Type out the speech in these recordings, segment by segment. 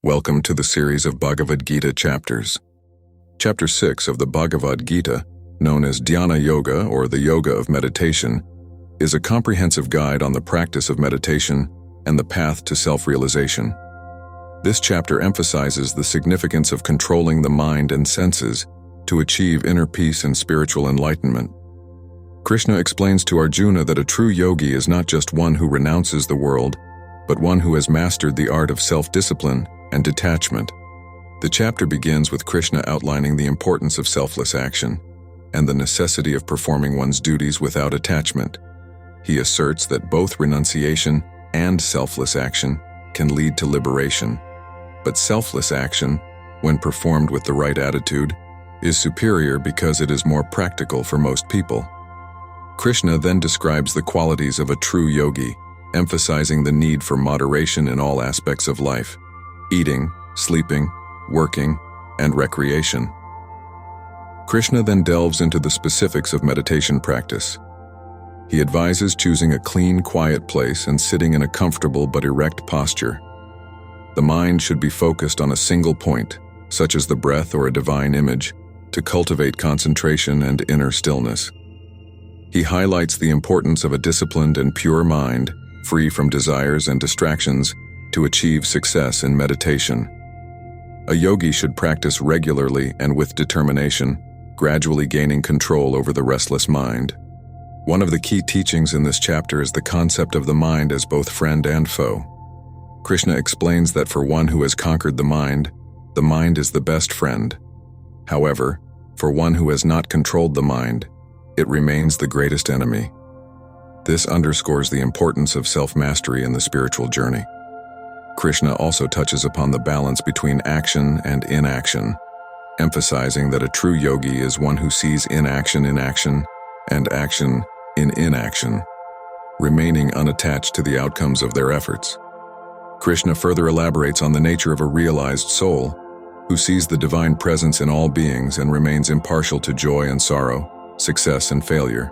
Welcome to the series of Bhagavad Gita chapters. Chapter 6 of the Bhagavad Gita, known as Dhyana Yoga or the Yoga of Meditation, is a comprehensive guide on the practice of meditation and the path to self-realization. This chapter emphasizes the significance of controlling the mind and senses to achieve inner peace and spiritual enlightenment. Krishna explains to Arjuna that a true yogi is not just one who renounces the world, but one who has mastered the art of self-discipline and detachment. The chapter begins with Krishna outlining the importance of selfless action and the necessity of performing one's duties without attachment. He asserts that both renunciation and selfless action can lead to liberation, but selfless action, when performed with the right attitude, is superior because it is more practical for most people. Krishna then describes the qualities of a true yogi, emphasizing the need for moderation in all aspects of life: eating, sleeping, working, and recreation. Krishna then delves into the specifics of meditation practice. He advises choosing a clean, quiet place and sitting in a comfortable but erect posture. The mind should be focused on a single point, such as the breath or a divine image, to cultivate concentration and inner stillness. He highlights the importance of a disciplined and pure mind, free from desires and distractions, to achieve success in meditation. A yogi should practice regularly and with determination, gradually gaining control over the restless mind. One of the key teachings in this chapter is the concept of the mind as both friend and foe. Krishna explains that for one who has conquered the mind is the best friend. However, for one who has not controlled the mind, it remains the greatest enemy. This underscores the importance of self-mastery in the spiritual journey. Krishna also touches upon the balance between action and inaction, emphasizing that a true yogi is one who sees inaction in action and action in inaction, remaining unattached to the outcomes of their efforts. Krishna further elaborates on the nature of a realized soul, who sees the divine presence in all beings and remains impartial to joy and sorrow, success and failure.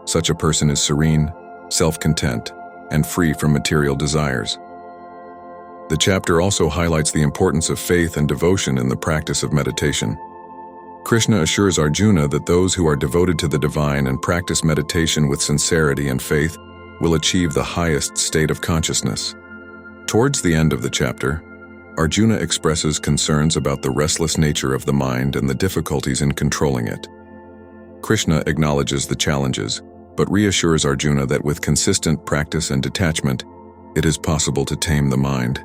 Such a person is serene, self-content, and free from material desires. The chapter also highlights the importance of faith and devotion in the practice of meditation. Krishna assures Arjuna that those who are devoted to the divine and practice meditation with sincerity and faith will achieve the highest state of consciousness. Towards the end of the chapter, Arjuna expresses concerns about the restless nature of the mind and the difficulties in controlling it. Krishna acknowledges the challenges, but reassures Arjuna that with consistent practice and detachment, it is possible to tame the mind.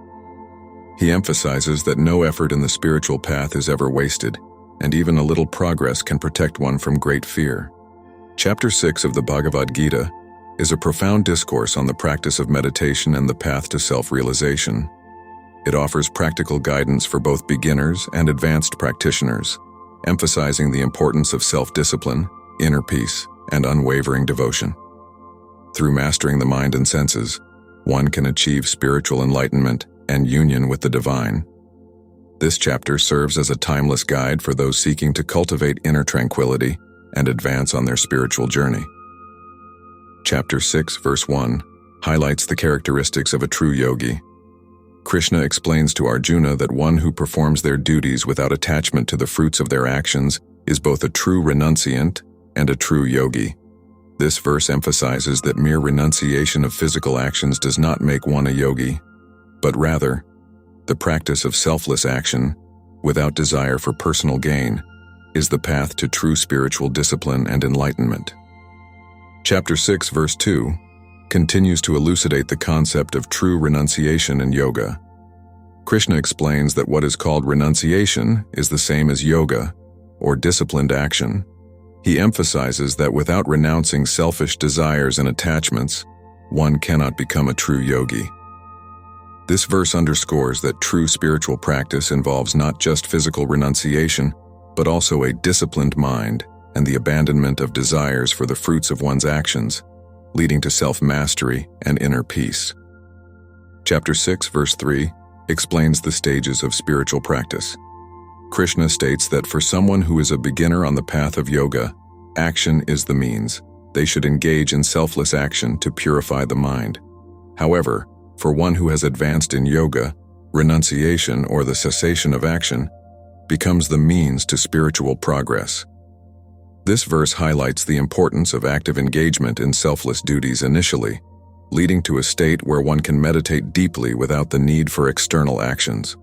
He emphasizes that no effort in the spiritual path is ever wasted, and even a little progress can protect one from great fear. Chapter 6 of the Bhagavad Gita is a profound discourse on the practice of meditation and the path to self-realization. It offers practical guidance for both beginners and advanced practitioners, emphasizing the importance of self-discipline, inner peace, and unwavering devotion. Through mastering the mind and senses, one can achieve spiritual enlightenment and union with the divine. This chapter serves as a timeless guide for those seeking to cultivate inner tranquility and advance on their spiritual journey. Chapter 6, verse 1, highlights the characteristics of a true yogi. Krishna explains to Arjuna that one who performs their duties without attachment to the fruits of their actions is both a true renunciant and a true yogi. This verse emphasizes that mere renunciation of physical actions does not make one a yogi, but rather, the practice of selfless action, without desire for personal gain, is the path to true spiritual discipline and enlightenment. Chapter 6, verse 2, continues to elucidate the concept of true renunciation in yoga. Krishna explains that what is called renunciation is the same as yoga, or disciplined action. He emphasizes that without renouncing selfish desires and attachments, one cannot become a true yogi. This verse underscores that true spiritual practice involves not just physical renunciation, but also a disciplined mind and the abandonment of desires for the fruits of one's actions, leading to self-mastery and inner peace. Chapter 6, verse 3, explains the stages of spiritual practice. Krishna states that for someone who is a beginner on the path of yoga, action is the means. They should engage in selfless action to purify the mind. However, for one who has advanced in yoga, Renunciation, or the cessation of action, becomes the means to spiritual progress. This verse highlights the importance of active engagement in selfless duties initially, leading to a state where one can meditate deeply without the need for external actions.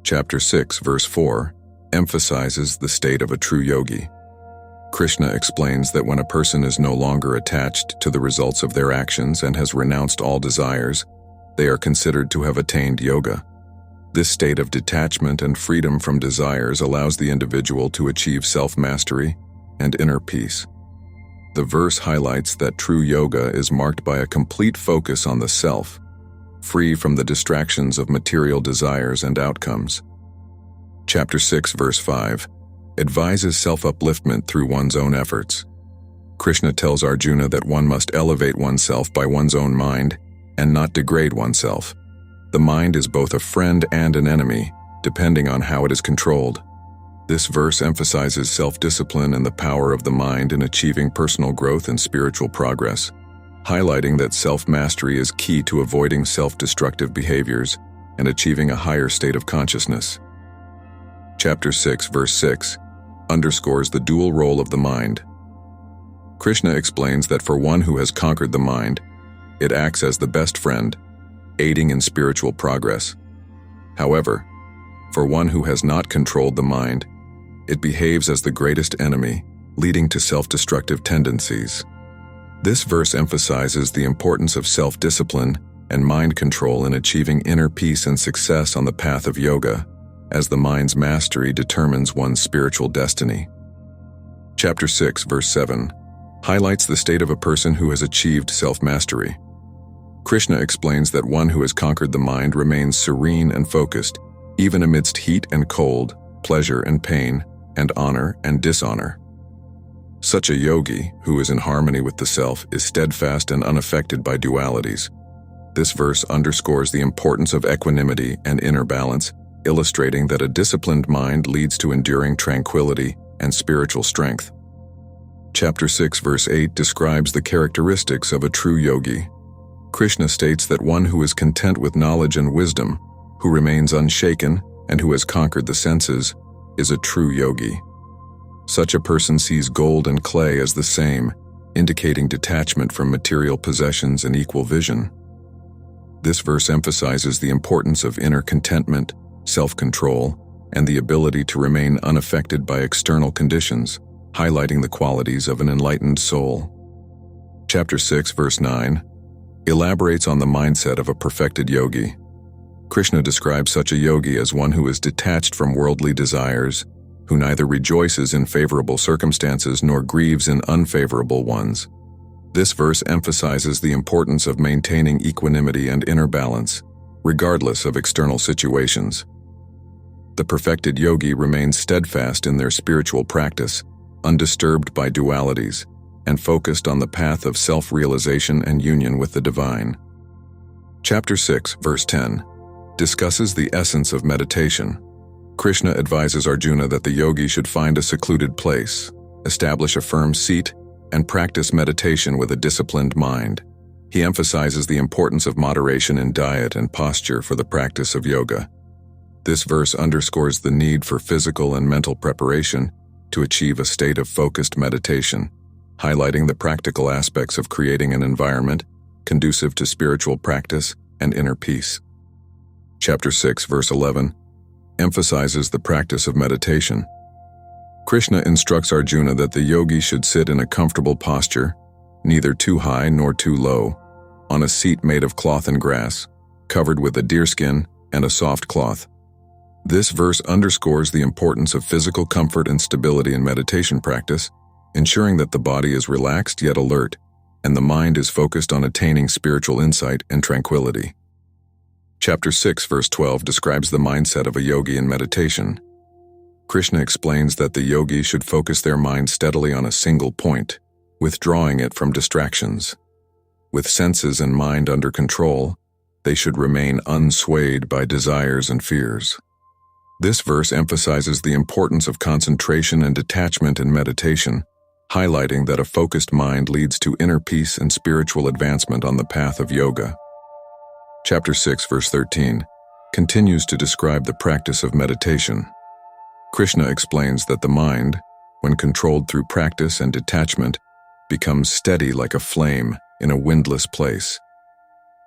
Chapter 6, verse 4, emphasizes the state of a true yogi. Krishna explains that when a person is no longer attached to the results of their actions and has renounced all desires, they are considered to have attained yoga. This state of detachment and freedom from desires allows the individual to achieve self-mastery and inner peace. The verse highlights that true yoga is marked by a complete focus on the self, free from the distractions of material desires and outcomes. Chapter 6, verse 5, advises self-upliftment through one's own efforts. Krishna tells Arjuna that one must elevate oneself by one's own mind and not degrade oneself. The mind is both a friend and an enemy, depending on how it is controlled. This verse emphasizes self-discipline and the power of the mind in achieving personal growth and spiritual progress, highlighting that self-mastery is key to avoiding self-destructive behaviors and achieving a higher state of consciousness. Chapter 6, verse 6, underscores the dual role of the mind. Krishna explains that for one who has conquered the mind, it acts as the best friend, aiding in spiritual progress. However, for one who has not controlled the mind, it behaves as the greatest enemy, leading to self-destructive tendencies. This verse emphasizes the importance of self-discipline and mind control in achieving inner peace and success on the path of yoga, as the mind's mastery determines one's spiritual destiny. Chapter 6, verse 7, highlights the state of a person who has achieved self-mastery. Krishna explains that one who has conquered the mind remains serene and focused, even amidst heat and cold, pleasure and pain, and honor and dishonor. Such a yogi, who is in harmony with the self, is steadfast and unaffected by dualities. This verse underscores the importance of equanimity and inner balance, illustrating that a disciplined mind leads to enduring tranquility and spiritual strength. Chapter 6, verse 8 describes the characteristics of a true yogi. Krishna states that one who is content with knowledge and wisdom, who remains unshaken, and who has conquered the senses, is a true yogi. Such a person sees gold and clay as the same, indicating detachment from material possessions and equal vision. This verse emphasizes the importance of inner contentment, self-control, and the ability to remain unaffected by external conditions, highlighting the qualities of an enlightened soul. Chapter 6, verse 9, elaborates on the mindset of a perfected yogi. Krishna describes such a yogi as one who is detached from worldly desires, who neither rejoices in favorable circumstances nor grieves in unfavorable ones. This verse emphasizes the importance of maintaining equanimity and inner balance, regardless of external situations. The perfected yogi remains steadfast in their spiritual practice, undisturbed by dualities, and focused on the path of self-realization and union with the divine. Chapter 6, verse 10, discusses the essence of meditation. Krishna advises Arjuna that the yogi should find a secluded place, establish a firm seat, and practice meditation with a disciplined mind. He emphasizes the importance of moderation in diet and posture for the practice of yoga. This verse underscores the need for physical and mental preparation to achieve a state of focused meditation, highlighting the practical aspects of creating an environment conducive to spiritual practice and inner peace. Chapter 6, verse 11, emphasizes the practice of meditation. Krishna instructs Arjuna that the yogi should sit in a comfortable posture, neither too high nor too low, on a seat made of cloth and grass, covered with a deerskin and a soft cloth. This verse underscores the importance of physical comfort and stability in meditation practice, ensuring that the body is relaxed yet alert, and the mind is focused on attaining spiritual insight and tranquility. Chapter 6, verse 12 describes the mindset of a yogi in meditation. Krishna explains that the yogi should focus their mind steadily on a single point, withdrawing it from distractions. With senses and mind under control, they should remain unswayed by desires and fears. This verse emphasizes the importance of concentration and detachment in meditation, highlighting that a focused mind leads to inner peace and spiritual advancement on the path of yoga. Chapter 6, verse 13, continues to describe the practice of meditation. Krishna explains that the mind, when controlled through practice and detachment, becomes steady like a flame in a windless place.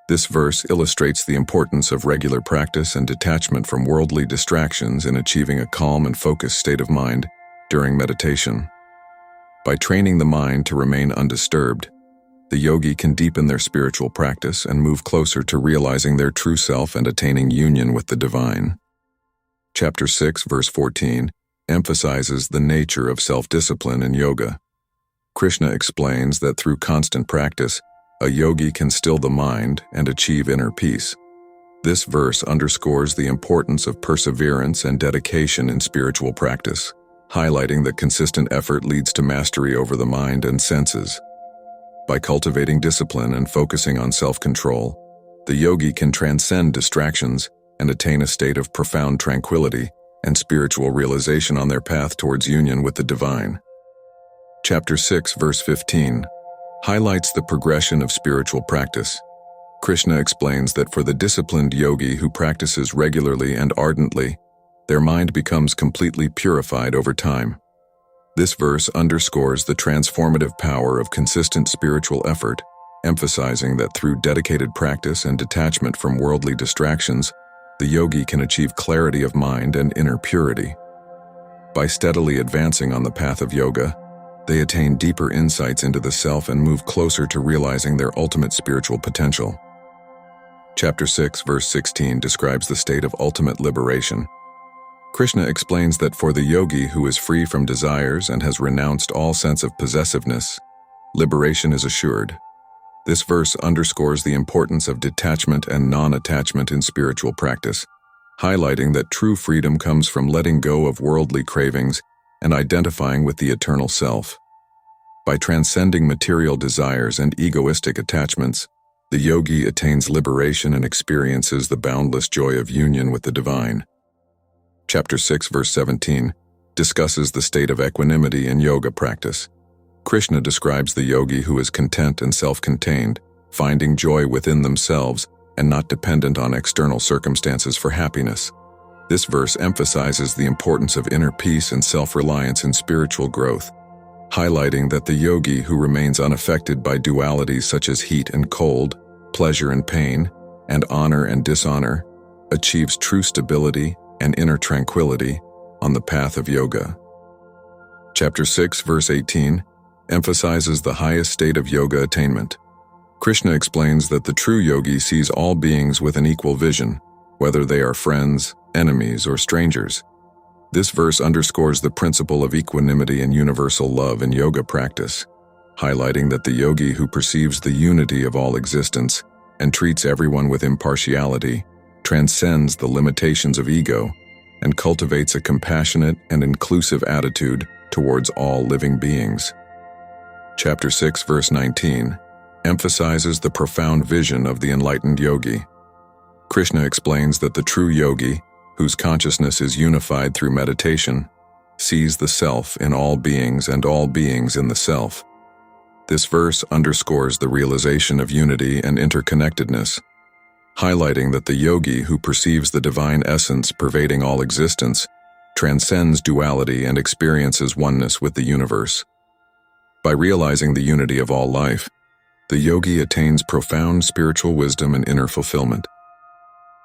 This verse illustrates the importance of regular practice and detachment from worldly distractions in achieving a calm and focused state of mind during meditation. By training the mind to remain undisturbed, the yogi can deepen their spiritual practice and move closer to realizing their true self and attaining union with the divine. Chapter 6, verse 14, emphasizes the nature of self-discipline in yoga. Krishna explains that through constant practice, a yogi can still the mind and achieve inner peace. This verse underscores the importance of perseverance and dedication in spiritual practice, highlighting that consistent effort leads to mastery over the mind and senses. By cultivating discipline and focusing on self-control, the yogi can transcend distractions and attain a state of profound tranquility and spiritual realization on their path towards union with the divine. Chapter 6, verse 15, highlights the progression of spiritual practice. Krishna explains that for the disciplined yogi who practices regularly and ardently, their mind becomes completely purified over time. This verse underscores the transformative power of consistent spiritual effort, emphasizing that through dedicated practice and detachment from worldly distractions, the yogi can achieve clarity of mind and inner purity. By steadily advancing on the path of yoga, they attain deeper insights into the self and move closer to realizing their ultimate spiritual potential. Chapter 6, verse 16 describes the state of ultimate liberation. Krishna explains that for the yogi who is free from desires and has renounced all sense of possessiveness, liberation is assured. This verse underscores the importance of detachment and non-attachment in spiritual practice, highlighting that true freedom comes from letting go of worldly cravings and identifying with the eternal self. By transcending material desires and egoistic attachments, the yogi attains liberation and experiences the boundless joy of union with the divine. Chapter 6, verse 17, discusses the state of equanimity in yoga practice. Krishna describes the yogi who is content and self-contained, finding joy within themselves and not dependent on external circumstances for happiness. This verse emphasizes the importance of inner peace and self-reliance in spiritual growth, highlighting that the yogi who remains unaffected by dualities such as heat and cold, pleasure and pain, and honor and dishonor, achieves true stability and inner tranquility on the path of yoga. Chapter 6, verse 18, emphasizes the highest state of yoga attainment. Krishna explains that the true yogi sees all beings with an equal vision, whether they are friends, enemies, or strangers. This verse underscores the principle of equanimity and universal love in yoga practice, highlighting that the yogi who perceives the unity of all existence and treats everyone with impartiality transcends the limitations of ego and cultivates a compassionate and inclusive attitude towards all living beings. Chapter 6, verse 19, emphasizes the profound vision of the enlightened yogi. Krishna explains that the true yogi, whose consciousness is unified through meditation, sees the self in all beings and all beings in the self. This verse underscores the realization of unity and interconnectedness, highlighting that the yogi who perceives the divine essence pervading all existence transcends duality and experiences oneness with the universe. By realizing the unity of all life, the yogi attains profound spiritual wisdom and inner fulfillment.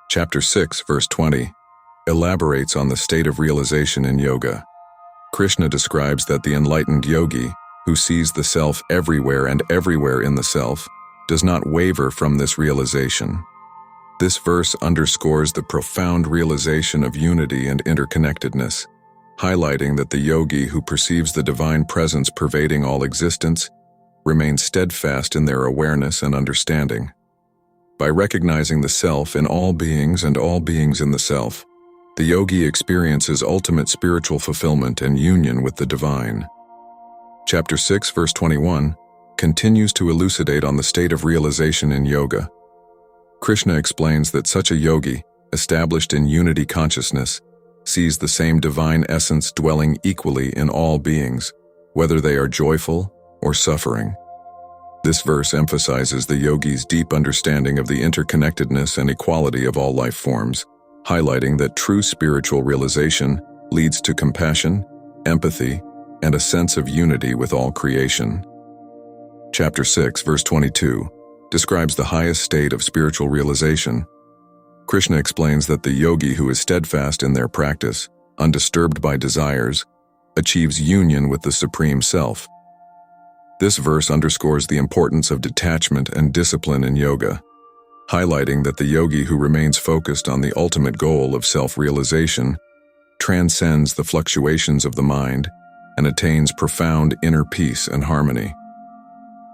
Chapter 6, verse 20, elaborates on the state of realization in yoga. Krishna describes that the enlightened yogi, who sees the self everywhere and everywhere in the self, does not waver from this realization. This verse underscores the profound realization of unity and interconnectedness, highlighting that the yogi who perceives the divine presence pervading all existence remains steadfast in their awareness and understanding. By recognizing the self in all beings and all beings in the self, the yogi experiences ultimate spiritual fulfillment and union with the divine. Chapter 6, verse 21, continues to elucidate on the state of realization in yoga. Krishna explains that such a yogi, established in unity consciousness, sees the same divine essence dwelling equally in all beings, whether they are joyful or suffering. This verse emphasizes the yogi's deep understanding of the interconnectedness and equality of all life forms, highlighting that true spiritual realization leads to compassion, empathy, and a sense of unity with all creation. Chapter 6, verse 22, describes the highest state of spiritual realization. Krishna explains that the yogi who is steadfast in their practice, undisturbed by desires, achieves union with the Supreme Self. This verse underscores the importance of detachment and discipline in yoga, highlighting that the yogi who remains focused on the ultimate goal of self-realization transcends the fluctuations of the mind and attains profound inner peace and harmony.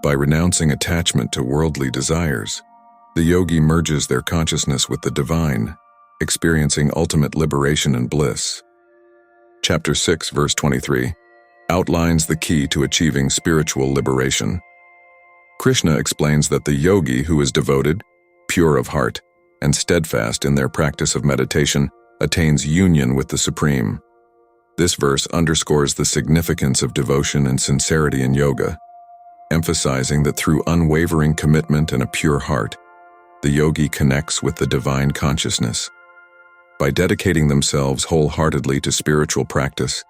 By renouncing attachment to worldly desires, the yogi merges their consciousness with the divine, experiencing ultimate liberation and bliss. Chapter 6, verse 23, outlines the key to achieving spiritual liberation. Krishna explains that the yogi who is devoted, pure of heart, and steadfast in their practice of meditation attains union with the Supreme. This verse underscores the significance of devotion and sincerity in yoga, emphasizing that through unwavering commitment and a pure heart, the yogi connects with the divine consciousness. By dedicating themselves wholeheartedly to spiritual practice,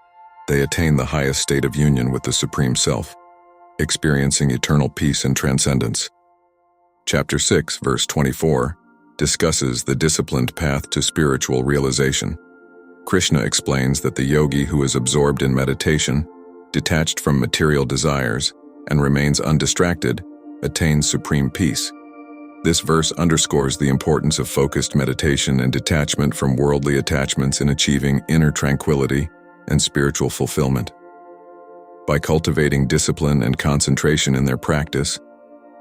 they attain the highest state of union with the Supreme Self, experiencing eternal peace and transcendence. Chapter 6, verse 24, discusses the disciplined path to spiritual realization. Krishna explains that the yogi who is absorbed in meditation, detached from material desires, and remains undistracted, attains supreme peace. This verse underscores the importance of focused meditation and detachment from worldly attachments in achieving inner tranquility and spiritual fulfillment. By cultivating discipline and concentration in their practice,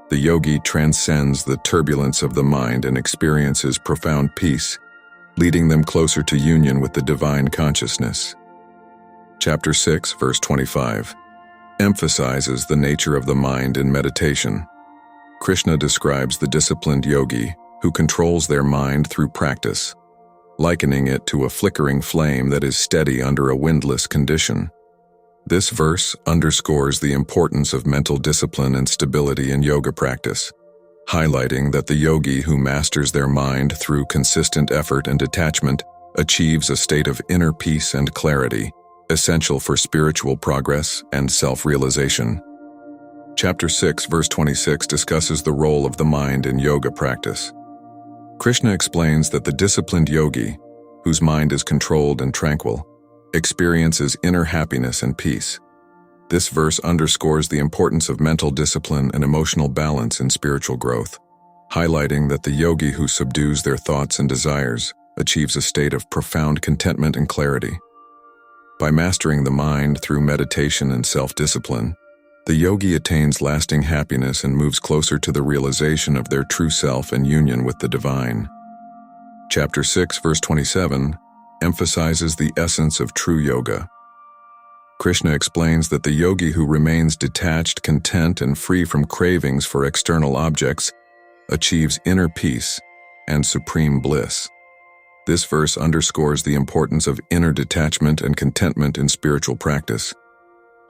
the yogi transcends the turbulence of the mind and experiences profound peace, leading them closer to union with the divine consciousness. Chapter 6, verse 25, emphasizes the nature of the mind in meditation. Krishna describes the disciplined yogi who controls their mind through practice, likening it to a flickering flame that is steady under a windless condition. This verse underscores the importance of mental discipline and stability in yoga practice, highlighting that the yogi who masters their mind through consistent effort and detachment achieves a state of inner peace and clarity, essential for spiritual progress and self-realization. Chapter 6, verse 26 discusses the role of the mind in yoga practice. Krishna explains that the disciplined yogi, whose mind is controlled and tranquil, experiences inner happiness and peace. This verse underscores the importance of mental discipline and emotional balance in spiritual growth, highlighting that the yogi who subdues their thoughts and desires achieves a state of profound contentment and clarity. By mastering the mind through meditation and self-discipline, the yogi attains lasting happiness and moves closer to the realization of their true self and union with the divine. Chapter 6, verse 27, emphasizes the essence of true yoga. Krishna explains that the yogi who remains detached, content, and free from cravings for external objects achieves inner peace and supreme bliss. This verse underscores the importance of inner detachment and contentment in spiritual practice,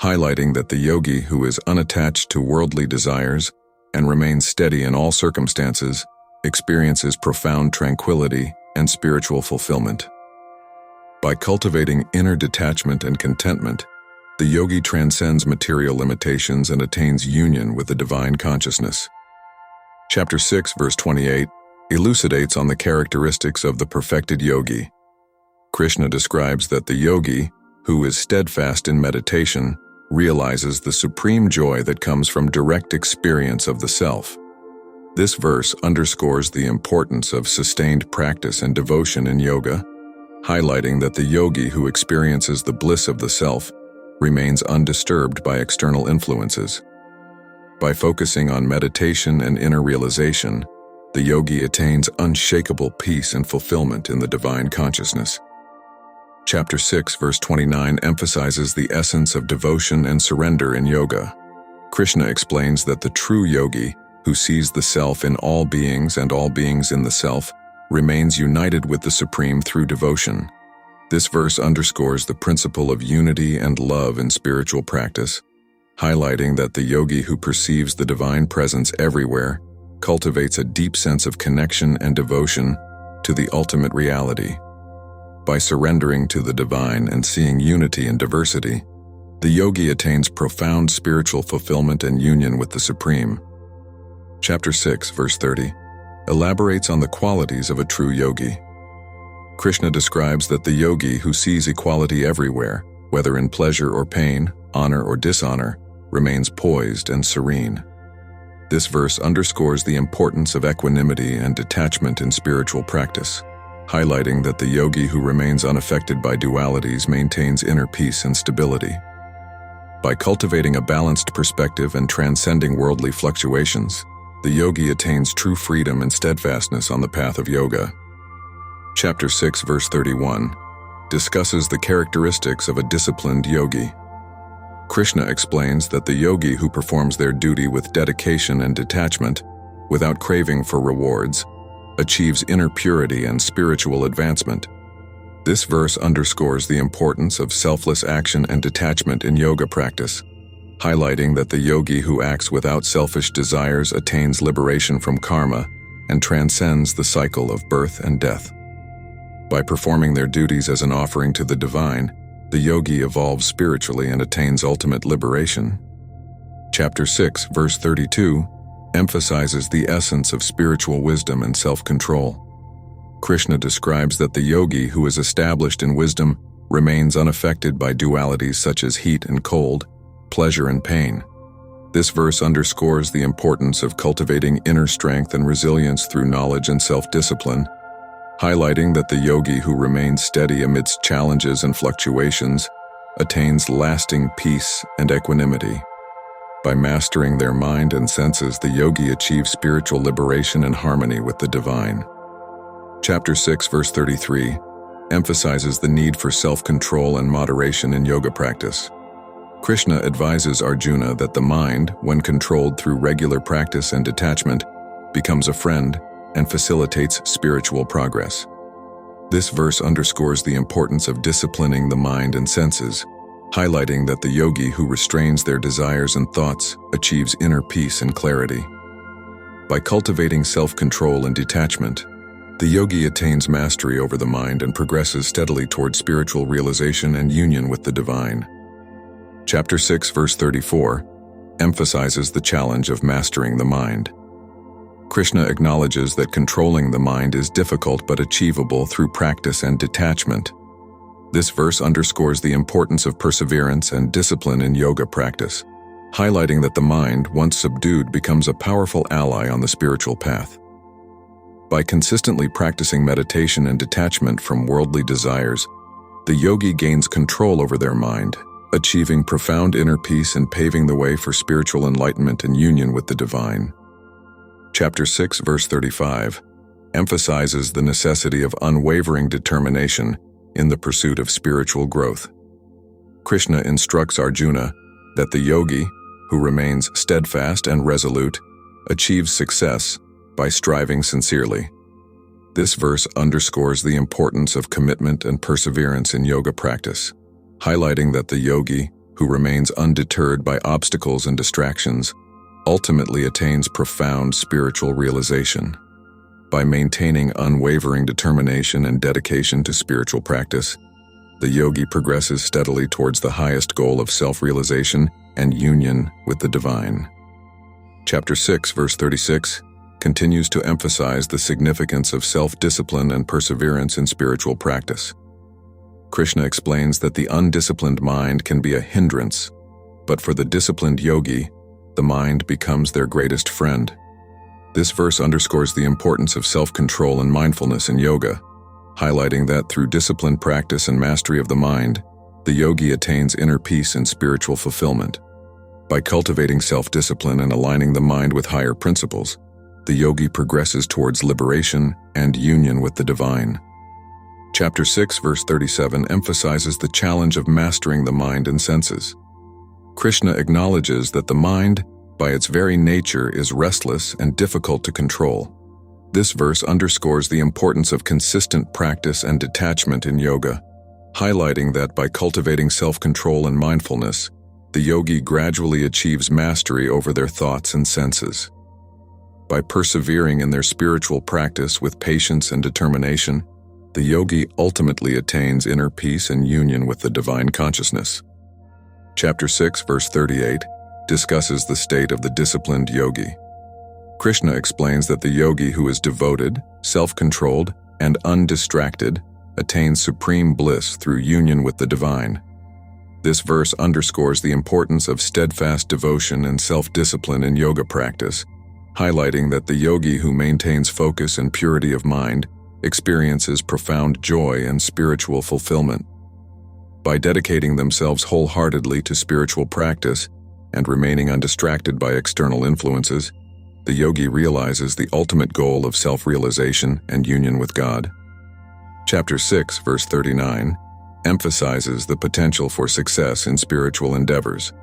highlighting that the yogi who is unattached to worldly desires and remains steady in all circumstances experiences profound tranquility and spiritual fulfillment. By cultivating inner detachment and contentment, the yogi transcends material limitations and attains union with the divine consciousness. Chapter 6, verse 28, elucidates on the characteristics of the perfected yogi. Krishna describes that the yogi, who is steadfast in meditation, realizes the supreme joy that comes from direct experience of the self. This verse underscores the importance of sustained practice and devotion in yoga, highlighting that the yogi who experiences the bliss of the self remains undisturbed by external influences. By focusing on meditation and inner realization, the yogi attains unshakable peace and fulfillment in the divine consciousness. Chapter 6, verse 29 emphasizes the essence of devotion and surrender in yoga. Krishna explains that the true yogi, who sees the self in all beings and all beings in the self, remains united with the Supreme through devotion. This verse underscores the principle of unity and love in spiritual practice, highlighting that the yogi who perceives the divine presence everywhere cultivates a deep sense of connection and devotion to the ultimate reality. By surrendering to the divine and seeing unity in diversity, the yogi attains profound spiritual fulfillment and union with the Supreme. Chapter 6, verse 30, elaborates on the qualities of a true yogi. Krishna describes that the yogi who sees equality everywhere, whether in pleasure or pain, honor or dishonor, remains poised and serene. This verse underscores the importance of equanimity and detachment in spiritual practice, highlighting that the yogi who remains unaffected by dualities maintains inner peace and stability. By cultivating a balanced perspective and transcending worldly fluctuations, the yogi attains true freedom and steadfastness on the path of yoga. Chapter 6, verse 31, discusses the characteristics of a disciplined yogi. Krishna explains that the yogi who performs their duty with dedication and detachment, without craving for rewards, achieves inner purity and spiritual advancement. This verse underscores the importance of selfless action and detachment in yoga practice, highlighting that the yogi who acts without selfish desires attains liberation from karma and transcends the cycle of birth and death. By performing their duties as an offering to the divine, the yogi evolves spiritually and attains ultimate liberation. Chapter 6, verse 32, emphasizes the essence of spiritual wisdom and self-control. Krishna describes that the yogi who is established in wisdom remains unaffected by dualities such as heat and cold, pleasure and pain. This verse underscores the importance of cultivating inner strength and resilience through knowledge and self-discipline, highlighting that the yogi who remains steady amidst challenges and fluctuations attains lasting peace and equanimity. By mastering their mind and senses, the yogi achieves spiritual liberation and harmony with the divine. Chapter 6, verse 33, emphasizes the need for self-control and moderation in yoga practice. Krishna advises Arjuna that the mind, when controlled through regular practice and detachment, becomes a friend and facilitates spiritual progress. This verse underscores the importance of disciplining the mind and senses, highlighting that the yogi who restrains their desires and thoughts achieves inner peace and clarity. By cultivating self-control and detachment, the yogi attains mastery over the mind and progresses steadily toward spiritual realization and union with the divine. Chapter 6, verse 34, emphasizes the challenge of mastering the mind. Krishna acknowledges that controlling the mind is difficult but achievable through practice and detachment. This verse underscores the importance of perseverance and discipline in yoga practice, highlighting that the mind, once subdued, becomes a powerful ally on the spiritual path. By consistently practicing meditation and detachment from worldly desires, the yogi gains control over their mind, achieving profound inner peace and paving the way for spiritual enlightenment and union with the divine. Chapter 6, verse 35, emphasizes the necessity of unwavering determination in the pursuit of spiritual growth. Krishna instructs Arjuna that the yogi, who remains steadfast and resolute, achieves success by striving sincerely. This verse underscores the importance of commitment and perseverance in yoga practice, highlighting that the yogi, who remains undeterred by obstacles and distractions, ultimately attains profound spiritual realization. By maintaining unwavering determination and dedication to spiritual practice, the yogi progresses steadily towards the highest goal of self-realization and union with the divine. Chapter 6, verse 36, continues to emphasize the significance of self-discipline and perseverance in spiritual practice. Krishna explains that the undisciplined mind can be a hindrance, but for the disciplined yogi, the mind becomes their greatest friend. This verse underscores the importance of self-control and mindfulness in yoga, highlighting that through disciplined practice and mastery of the mind, the yogi attains inner peace and spiritual fulfillment. By cultivating self-discipline and aligning the mind with higher principles, the yogi progresses towards liberation and union with the divine. Chapter 6, verse 37 emphasizes the challenge of mastering the mind and senses. Krishna acknowledges that the mind, by its very nature, is restless and difficult to control. This verse underscores the importance of consistent practice and detachment in yoga, highlighting that by cultivating self-control and mindfulness, the yogi gradually achieves mastery over their thoughts and senses. By persevering in their spiritual practice with patience and determination, the yogi ultimately attains inner peace and union with the divine consciousness. Chapter 6, verse 38, discusses the state of the disciplined yogi. Krishna explains that the yogi who is devoted, self-controlled, and undistracted attains supreme bliss through union with the divine. This verse underscores the importance of steadfast devotion and self-discipline in yoga practice, highlighting that the yogi who maintains focus and purity of mind experiences profound joy and spiritual fulfillment. By dedicating themselves wholeheartedly to spiritual practice and remaining undistracted by external influences, the yogi realizes the ultimate goal of self-realization and union with God. Chapter 6, verse 39, emphasizes the potential for success in spiritual endeavors.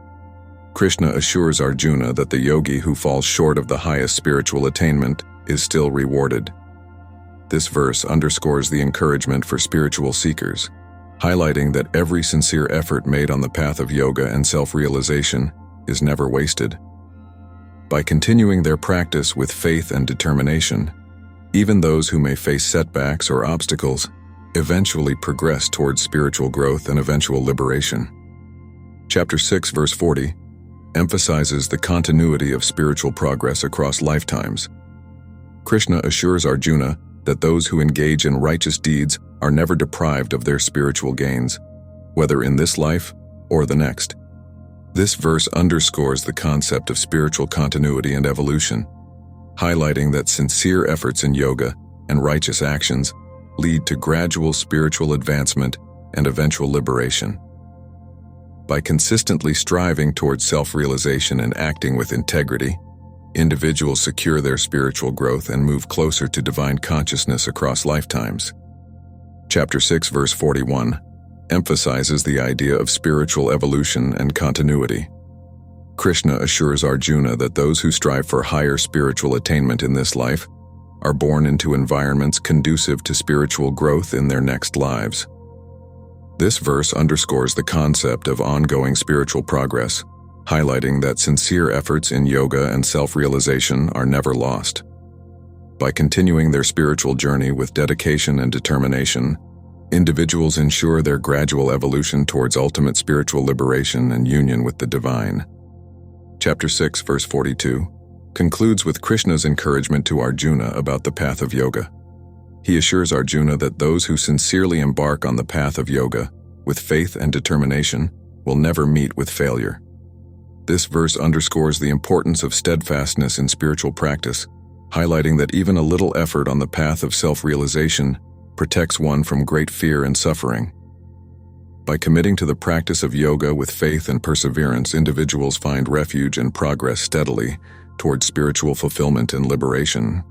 Krishna assures Arjuna that the yogi who falls short of the highest spiritual attainment is still rewarded. This verse underscores the encouragement for spiritual seekers, highlighting that every sincere effort made on the path of yoga and self-realization is never wasted. By continuing their practice with faith and determination, even those who may face setbacks or obstacles eventually progress towards spiritual growth and eventual liberation. Chapter 6, verse 40, emphasizes the continuity of spiritual progress across lifetimes. Krishna assures Arjuna that those who engage in righteous deeds are never deprived of their spiritual gains, whether in this life or the next. This verse underscores the concept of spiritual continuity and evolution, highlighting that sincere efforts in yoga and righteous actions lead to gradual spiritual advancement and eventual liberation. By consistently striving towards self-realization and acting with integrity, individuals secure their spiritual growth and move closer to divine consciousness across lifetimes. Chapter 6, verse 41, emphasizes the idea of spiritual evolution and continuity. Krishna assures Arjuna that those who strive for higher spiritual attainment in this life are born into environments conducive to spiritual growth in their next lives. This verse underscores the concept of ongoing spiritual progress, highlighting that sincere efforts in yoga and self-realization are never lost. By continuing their spiritual journey with dedication and determination, individuals ensure their gradual evolution towards ultimate spiritual liberation and union with the divine. Chapter 6, verse 42, concludes with Krishna's encouragement to Arjuna about the path of yoga. He assures Arjuna that those who sincerely embark on the path of yoga with faith and determination will never meet with failure. This verse underscores the importance of steadfastness in spiritual practice, highlighting that even a little effort on the path of self-realization protects one from great fear and suffering. By committing to the practice of yoga with faith and perseverance, individuals find refuge and progress steadily towards spiritual fulfillment and liberation.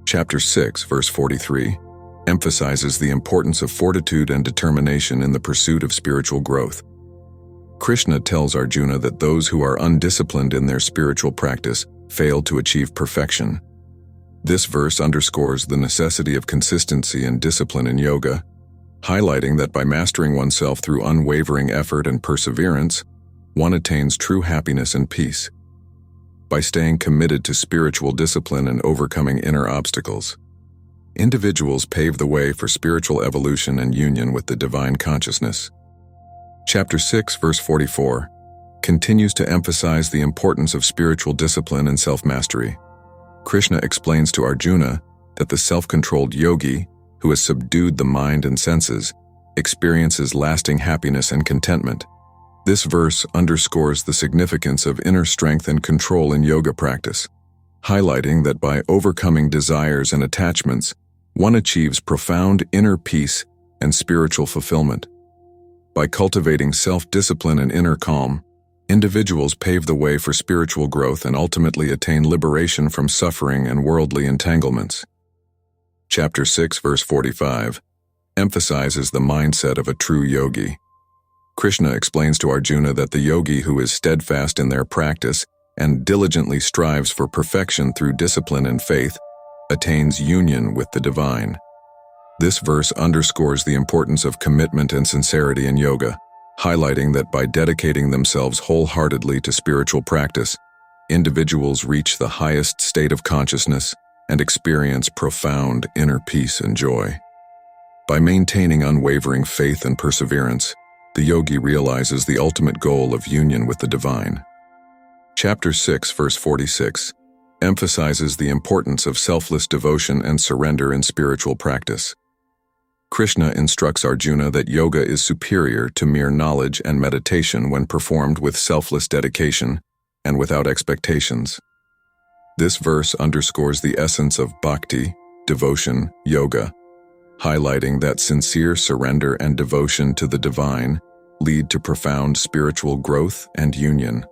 Chapter 6, verse 43, emphasizes the importance of fortitude and determination in the pursuit of spiritual growth. Krishna tells Arjuna that those who are undisciplined in their spiritual practice fail to achieve perfection. This verse underscores the necessity of consistency and discipline in yoga, highlighting that by mastering oneself through unwavering effort and perseverance, one attains true happiness and peace. By staying committed to spiritual discipline and overcoming inner obstacles, individuals pave the way for spiritual evolution and union with the divine consciousness. Chapter 6, verse 44, continues to emphasize the importance of spiritual discipline and self-mastery. Krishna explains to Arjuna that the self-controlled yogi, who has subdued the mind and senses, experiences lasting happiness and contentment. This verse underscores the significance of inner strength and control in yoga practice, highlighting that by overcoming desires and attachments, one achieves profound inner peace and spiritual fulfillment. By cultivating self-discipline and inner calm, individuals pave the way for spiritual growth and ultimately attain liberation from suffering and worldly entanglements. Chapter 6, verse 45, emphasizes the mindset of a true yogi. Krishna explains to Arjuna that the yogi who is steadfast in their practice and diligently strives for perfection through discipline and faith attains union with the divine. This verse underscores the importance of commitment and sincerity in yoga, highlighting that by dedicating themselves wholeheartedly to spiritual practice, individuals reach the highest state of consciousness and experience profound inner peace and joy. By maintaining unwavering faith and perseverance, the yogi realizes the ultimate goal of union with the divine. Chapter 6, verse 46, emphasizes the importance of selfless devotion and surrender in spiritual practice. Krishna instructs Arjuna that yoga is superior to mere knowledge and meditation when performed with selfless dedication and without expectations. This verse underscores the essence of bhakti, devotion, yoga, highlighting that sincere surrender and devotion to the divine lead to profound spiritual growth and union.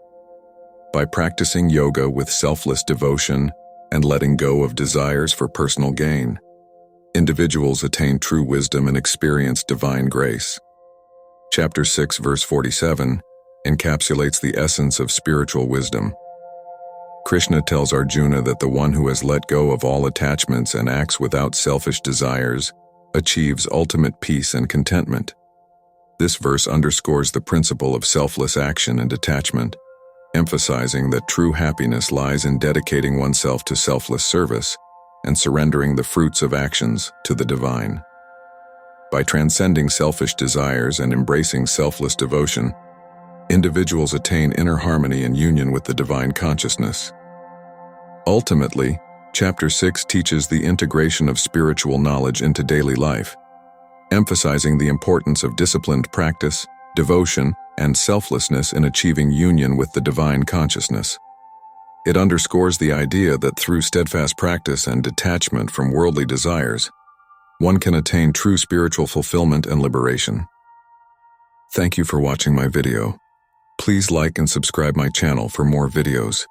By practicing yoga with selfless devotion and letting go of desires for personal gain, individuals attain true wisdom and experience divine grace. Chapter 6, verse 47, encapsulates the essence of spiritual wisdom. Krishna tells Arjuna that the one who has let go of all attachments and acts without selfish desires achieves ultimate peace and contentment. This verse underscores the principle of selfless action and detachment, emphasizing that true happiness lies in dedicating oneself to selfless service and surrendering the fruits of actions to the divine. By transcending selfish desires and embracing selfless devotion, individuals attain inner harmony and union with the divine consciousness. Ultimately, Chapter 6 teaches the integration of spiritual knowledge into daily life, emphasizing the importance of disciplined practice, devotion, and selflessness in achieving union with the divine consciousness. It underscores the idea that through steadfast practice and detachment from worldly desires, one can attain true spiritual fulfillment and liberation. Thank you for watching my video. Please like and subscribe my channel for more videos.